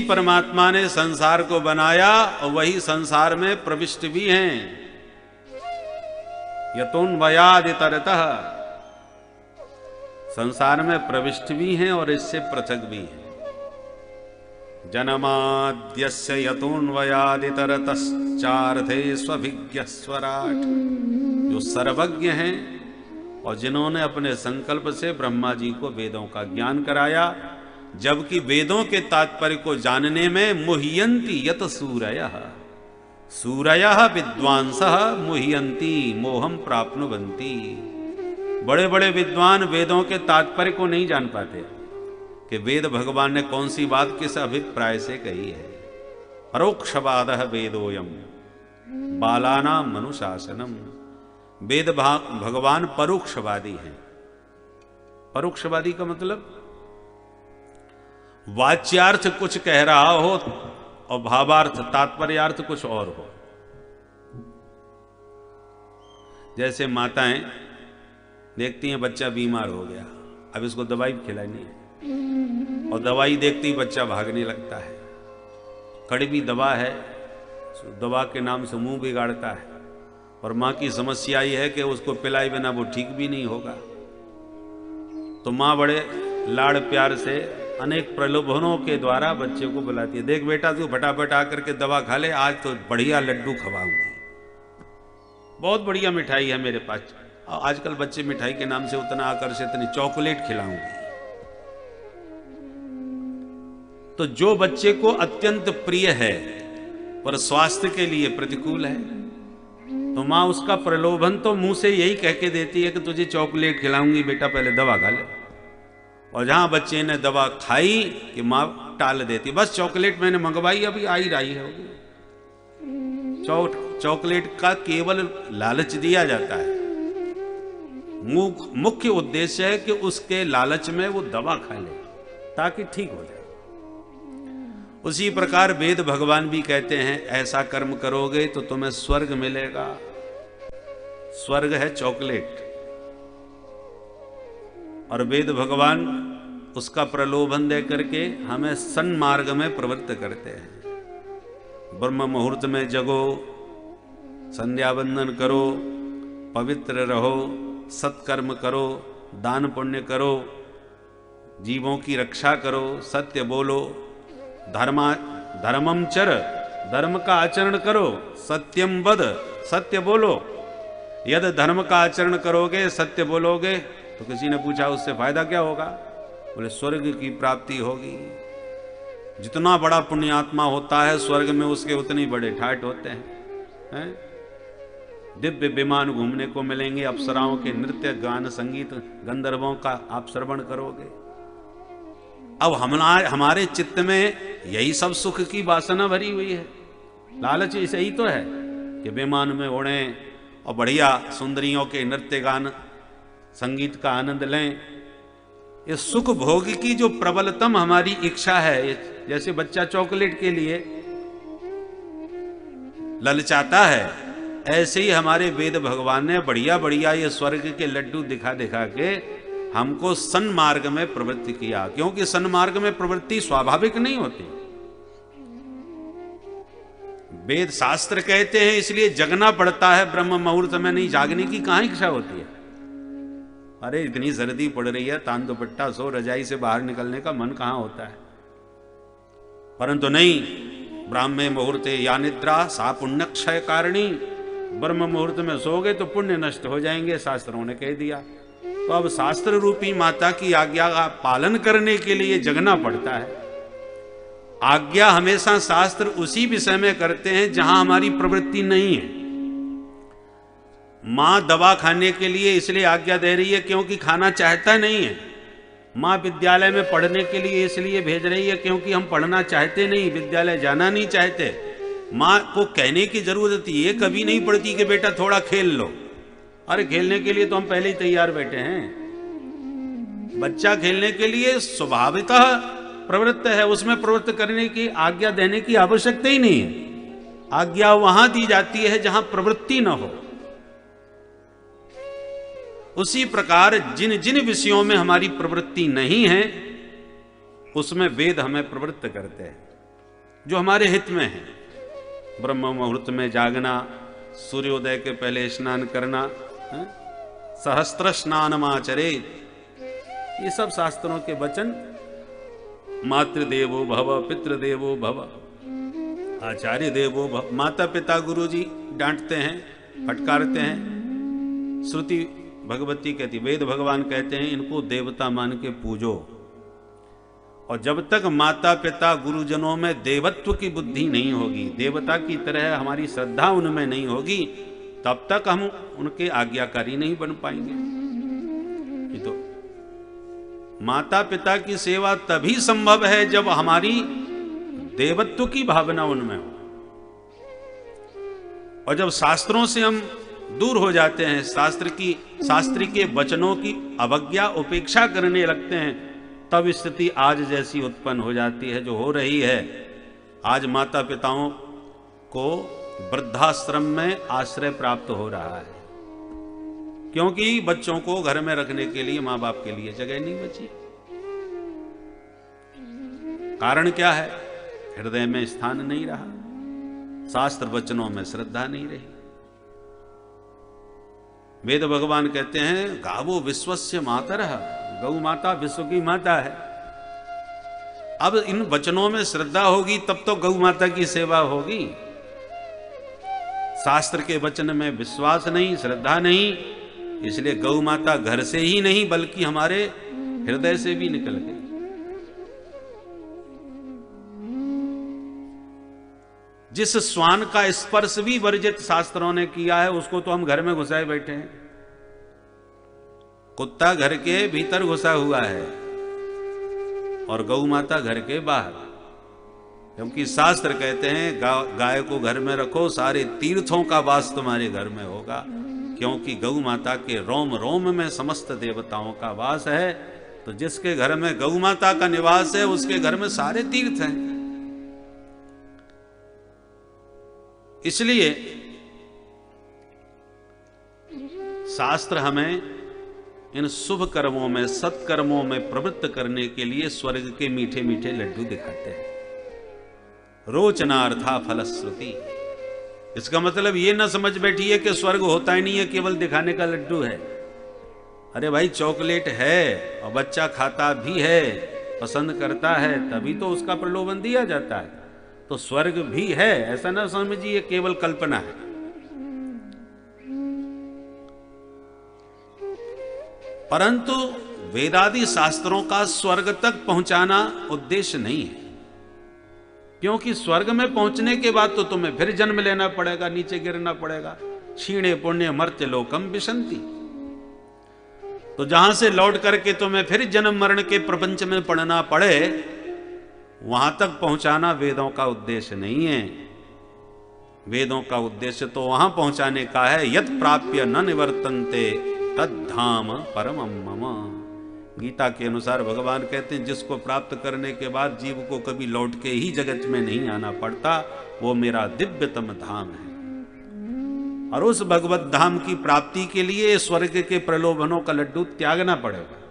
परमात्मा ने संसार को बनाया और वही संसार में प्रविष्ट भी हैं। यतोन्वयादितरतः, संसार में प्रविष्ट भी हैं और इससे पृथक भी हैं। जन्माद्यस्य यतोन्वयादितरतश्चार्थे स्वभिज्ञ स्वराट, जो सर्वज्ञ हैं और जिन्होंने अपने संकल्प से ब्रह्मा जी को वेदों का ज्ञान कराया, जबकि वेदों के तात्पर्य को जानने में मुह्यन्ति यत सूरयः, सूरयः विद्वांसः मुह्यन्ति मोहम प्राप्नुवन्ति। बड़े बड़े विद्वान वेदों के तात्पर्य को नहीं जान पाते कि वेद भगवान ने कौन सी बात किस अभिप्राय से कही है। परोक्षवादः वेदोयम बालानां मनुशासनम। वेद भगवान परोक्षवादी हैं। परोक्षवादी का मतलब वाच्यार्थ कुछ कह रहा हो और भावार्थ तात्पर्यार्थ कुछ और हो। जैसे माताएं देखती हैं बच्चा बीमार हो गया, अब इसको दवाई खिलानी है, और दवाई देखते ही बच्चा भागने लगता है। कड़वी दवा है, दवा के नाम से मुंह बिगाड़ता है, और मां की समस्या यह है कि उसको पिलाए बिना वो ठीक भी नहीं होगा। तो मां बड़े लाड़ प्यार से अनेक प्रलोभनों के द्वारा बच्चे को बुलाती है, देख बेटा तू फटाफट आकर के दवा खा ले, आज तो बढ़िया लड्डू खवाऊंगी, बहुत बढ़िया मिठाई है मेरे पास। आजकल बच्चे मिठाई के नाम से उतना आकर्षित नहीं, चॉकलेट खिलाऊंगी। तो जो बच्चे को अत्यंत प्रिय है पर स्वास्थ्य के लिए प्रतिकूल है, तो मां उसका प्रलोभन तो मुंह से यही कह के देती है कि तुझे चॉकलेट खिलाऊंगी बेटा, पहले दवा खा ले। और जहां बच्चे ने दवा खाई कि मां टाल देती, बस चॉकलेट मैंने मंगवाई अभी आई रही है। चॉकलेट का केवल लालच दिया जाता है, मुख्य उद्देश्य है कि उसके लालच में वो दवा खा ले ताकि ठीक हो जाए। उसी प्रकार वेद भगवान भी कहते हैं ऐसा कर्म करोगे तो तुम्हें स्वर्ग मिलेगा। स्वर्ग है चॉकलेट, और वेद भगवान उसका प्रलोभन दे करके हमें सन्मार्ग में प्रवृत्त करते हैं। ब्रह्म मुहूर्त में जगो, संध्या वंदन करो, पवित्र रहो, सत्कर्म करो, दान पुण्य करो, जीवों की रक्षा करो, सत्य बोलो, धर्मम चर, धर्म का आचरण करो, सत्यम वद, सत्य बोलो। यद धर्म का आचरण करोगे, सत्य बोलोगे, तो किसी ने पूछा उससे फायदा क्या होगा? बोले स्वर्ग की प्राप्ति होगी। जितना बड़ा पुण्यात्मा होता है स्वर्ग में उसके उतने बड़े ठाट होते हैं। दिव्य विमान घूमने को मिलेंगे, अप्सराओं के नृत्य गान संगीत गंधर्वों का आप श्रवण करोगे। अब हमारे चित्त में यही सब सुख की वासना भरी हुई है, लालच यही तो है कि विमान में उड़ें और बढ़िया सुंदरियों के नृत्य गान संगीत का आनंद लें। ये सुख भोग की जो प्रबलतम हमारी इच्छा है, जैसे बच्चा चॉकलेट के लिए ललचाता है, ऐसे ही हमारे वेद भगवान ने बढ़िया बढ़िया ये स्वर्ग के लड्डू दिखा दिखा के हमको सन्मार्ग में प्रवृत्ति किया, क्योंकि सन्मार्ग में प्रवृत्ति स्वाभाविक नहीं होती। वेद शास्त्र कहते हैं इसलिए जगना पड़ता है, ब्रह्म मुहूर्त में नहीं जागने की कहां इच्छा होती है। अरे इतनी सर्दी पड़ रही है, तान दुपट्टा सो, रजाई से बाहर निकलने का मन कहां होता है। परंतु नहीं, ब्राह्मे मुहूर्ते या निद्रा सा पुण्य क्षय कारिणी। ब्रह्म मुहूर्त में सोओगे तो पुण्य नष्ट हो जाएंगे, शास्त्रों ने कह दिया। तो अब शास्त्र रूपी माता की आज्ञा का पालन करने के लिए जगना पड़ता है। आज्ञा हमेशा शास्त्र उसी विषय में करते हैं जहां हमारी प्रवृत्ति नहीं है। मां दवा खाने के लिए इसलिए आज्ञा दे रही है क्योंकि खाना चाहता नहीं है। मां विद्यालय में पढ़ने के लिए इसलिए भेज रही है क्योंकि हम पढ़ना चाहते नहीं, विद्यालय जाना नहीं चाहते। मां को कहने की जरूरत ये कभी नहीं पड़ती कि बेटा थोड़ा खेल लो। अरे खेलने के लिए तो हम पहले ही तैयार बैठे हैं। बच्चा खेलने के लिए स्वभावतः प्रवृत्त है, उसमें प्रवृत्त करने की आज्ञा देने की आवश्यकता ही नहीं है। आज्ञा वहां दी जाती है जहां प्रवृत्ति न हो। उसी प्रकार जिन जिन विषयों में हमारी प्रवृत्ति नहीं है उसमें वेद हमें प्रवृत्त करते हैं। जो हमारे हित में है। ब्रह्म मुहूर्त में जागना, सूर्योदय के पहले स्नान करना, सहस्त्र स्नानमाचरे, ये सब शास्त्रों के वचन। मातृदेवो भव, पितृदेवो भव, आचार्य देवो भव। माता पिता गुरु जी डांटते हैं, फटकारते हैं। श्रुति भगवती कहती, वेद भगवान कहते हैं इनको देवता मान के पूजो। और जब तक माता पिता गुरुजनों में देवत्व की बुद्धि नहीं होगी, देवता की तरह हमारी श्रद्धा उनमें नहीं होगी, तब तक हम उनके आज्ञाकारी नहीं बन पाएंगे। ये तो माता पिता की सेवा तभी संभव है जब हमारी देवत्व की भावना उनमें हो। और जब शास्त्रों से हम दूर हो जाते हैं, शास्त्र के वचनों की अवज्ञा उपेक्षा करने लगते हैं, तब स्थिति आज जैसी उत्पन्न हो जाती है जो हो रही है। आज माता पिताओं को वृद्धाश्रम में आश्रय प्राप्त हो रहा है, क्योंकि बच्चों को घर में रखने के लिए मां बाप के लिए जगह नहीं बची। कारण क्या है? हृदय में स्थान नहीं रहा, शास्त्र वचनों में श्रद्धा नहीं रही। वेद भगवान कहते हैं गावो विश्वस्य मातरः, गौ माता विश्व की माता है। अब इन वचनों में श्रद्धा होगी तब तो गौ माता की सेवा होगी। शास्त्र के वचन में विश्वास नहीं, श्रद्धा नहीं, इसलिए गौ माता घर से ही नहीं बल्कि हमारे हृदय से भी निकल गई। जिस श्वान का स्पर्श भी वर्जित शास्त्रों ने किया है, उसको तो हम घर में घुसाए बैठे हैं। कुत्ता घर के भीतर घुसा हुआ है और गौ माता घर के बाहर, क्योंकि शास्त्र कहते हैं गाय को घर में रखो, सारे तीर्थों का वास तुम्हारे घर में होगा, क्योंकि गौ माता के रोम रोम में समस्त देवताओं का वास है। तो जिसके घर में गौ माता का निवास है उसके घर में सारे तीर्थ हैं। इसलिए शास्त्र हमें इन शुभ कर्मों में, सत्कर्मों में प्रवृत्त करने के लिए स्वर्ग के मीठे मीठे लड्डू दिखाते हैं। रोचनार्था फलश्रुति। इसका मतलब ये ना समझ बैठिए कि स्वर्ग होता ही नहीं है, केवल दिखाने का लड्डू है। अरे भाई, चॉकलेट है और बच्चा खाता भी है, पसंद करता है, तभी तो उसका प्रलोभन दिया जाता है। तो स्वर्ग भी है, ऐसा ना समझिए केवल कल्पना है। परंतु वेदादि शास्त्रों का स्वर्ग तक पहुंचाना उद्देश्य नहीं है, क्योंकि स्वर्ग में पहुंचने के बाद तो तुम्हें फिर जन्म लेना पड़ेगा, नीचे गिरना पड़ेगा। क्षीणे पुण्य मर्त्य लोकम विशंति। तो जहां से लौट करके तुम्हें फिर जन्म मरण के प्रपंच में पड़ना पड़े, वहां तक पहुंचाना वेदों का उद्देश्य नहीं है। वेदों का उद्देश्य तो वहां पहुंचाने का है, यत् प्राप्य न निवर्तन्ते तद्धाम परमं मम। गीता के अनुसार भगवान कहते हैं जिसको प्राप्त करने के बाद जीव को कभी लौट के ही जगत में नहीं आना पड़ता, वो मेरा दिव्यतम धाम है। और उस भगवत धाम की प्राप्ति के लिए स्वर्ग के प्रलोभनों का लड्डू त्यागना पड़ेगा।